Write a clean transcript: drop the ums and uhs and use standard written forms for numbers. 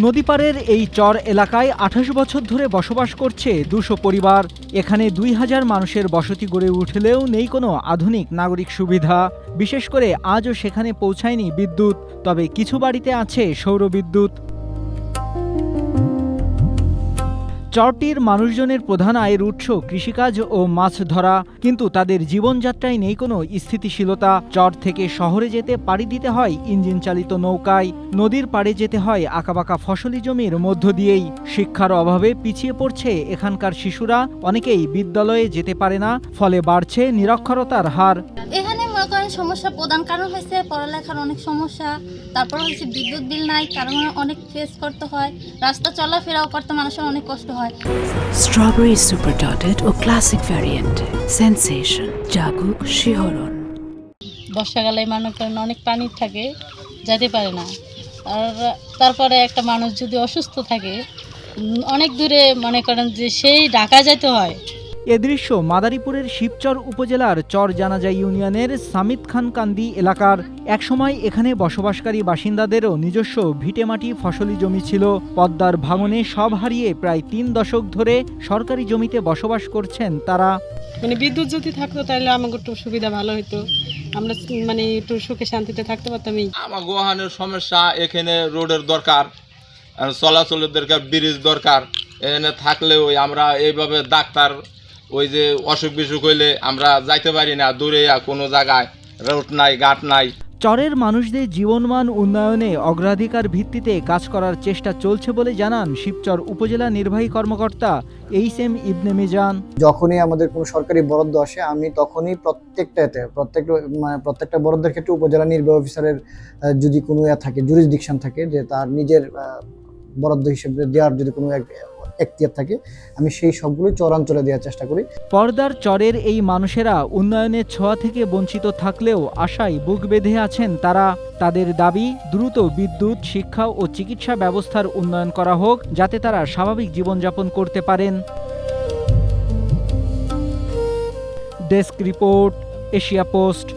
নদীপাড়ের এই চর এলাকায় ২৮ বছর ধরে বসবাস করছে ২০০ পরিবার। এখানে ২,০০০ মানুষের বসতি গড়ে উঠলেও নেই কোনো আধুনিক নাগরিক সুবিধা। বিশেষ করে আজও সেখানে পৌঁছায়নি বিদ্যুৎ, তবে কিছু বাড়িতে আছে সৌরবিদ্যুৎ। চরটির মানুষজনের প্রধান আয়ের উৎস কৃষিকাজ ও মাছ ধরা, কিন্তু তাদের জীবনযাত্রায় নেই কোনো স্থিতিশীলতা। চর থেকে শহরে যেতে পাড়ি দিতে হয় ইঞ্জিন চালিত নৌকায়, নদীর পাড়ে যেতে হয় আঁকাবাঁকা ফসলি জমির মধ্য দিয়েই। শিক্ষার অভাবে পিছিয়ে পড়ছে এখানকার শিশুরা, অনেকেই বিদ্যালয়ে যেতে পারে না, ফলে বাড়ছে নিরক্ষরতার হার। এখানে মনে করেন সমস্যা প্রধান কারণ হয়েছে পড়ালেখার অনেক সমস্যা, তারপর হচ্ছে বিদ্যুৎ বিল নাই, কারণ অনেক ফেস করতে হয়, রাস্তা চলাফেরাও করতে মানুষের অনেক কষ্ট হয়। স্ট্রবেরি সুপার ডটেড ও ক্লাসিক ভ্যারিয়েন্ট সেন্সেশন জাগুক শিহরণ। বর্ষাকালে মনে করেন অনেক পানি থাকে, যেতে পারে না। আর তারপরে একটা মানুষ যদি অসুস্থ থাকে অনেক দূরে মনে করেন যে সেই ঢাকা যেতে হয়। এ দৃশ্য মাদারীপুরের শিবচর উপজেলার চর জানাজা ইউনিয়নের সামিদ খান কান্দি এলাকার। একসময় এখানে বসবাসকারী বাসিন্দাদেরও নিজস্ব ভিটেমাটি ফসলি জমি ছিল। পদ্মার ভাঙনে সব হারিয়ে প্রায় ৩ দশক ধরে সরকারি জমিতে বসবাস করছেন তারা। বিদ্যুৎ যদি থাকতো তাহলে আমাকে একটু সুবিধা ভালো হতো, আমরা একটু সুখে শান্তিতে থাকতে পারতাম। আমার গোহানের সমস্যা, এখানে রোডের দরকার, চলাচলের দরকার, ব্রিজ দরকার। এখানে থাকলে আমরা এইভাবে ডাক্তার ওই যে অসুখ বিসুখ হইলে আমরা যাইতে পারি না, দূরে কোনো জায়গায় রোড নাই, ঘাট নাই। চরের মানুষদের জীবনমান উন্নয়নে অগ্রাধিকার ভিত্তিতে কাজ করার চেষ্টা চলছে বলে জানান শিবচর উপজেলা নির্বাহী কর্মকর্তা এইচ.এম. ইবনে মিজান। যখনই আমাদের কোনো সরকারি বরাদ্দ আসে আমি তখনই প্রত্যেকটা বরাদ্দের ক্ষেত্রে উপজেলা নির্বাহী অফিসারের যদি কোনো থাকে, জুরিসডিকশন থাকে, যে তার নিজের বরাদ্দ হিসেবে দেওয়ার যদি কোনো এখতিয়ার থাকে, আমি সেই সবগুলোই চরাঞ্চলে দেওয়ার চেষ্টা করি। পর্দার চরের এই মানুষেরা উন্নয়নের ছোঁয়া থেকে বঞ্চিত থাকলেও আশায় বুক বেঁধে আছেন তারা। তাদের দাবি দ্রুত বিদ্যুৎ, শিক্ষা ও চিকিৎসা ব্যবস্থার উন্নয়ন করা হোক, যাতে তারা স্বাভাবিক জীবনযাপন করতে পারেন। Desk report, Asia post.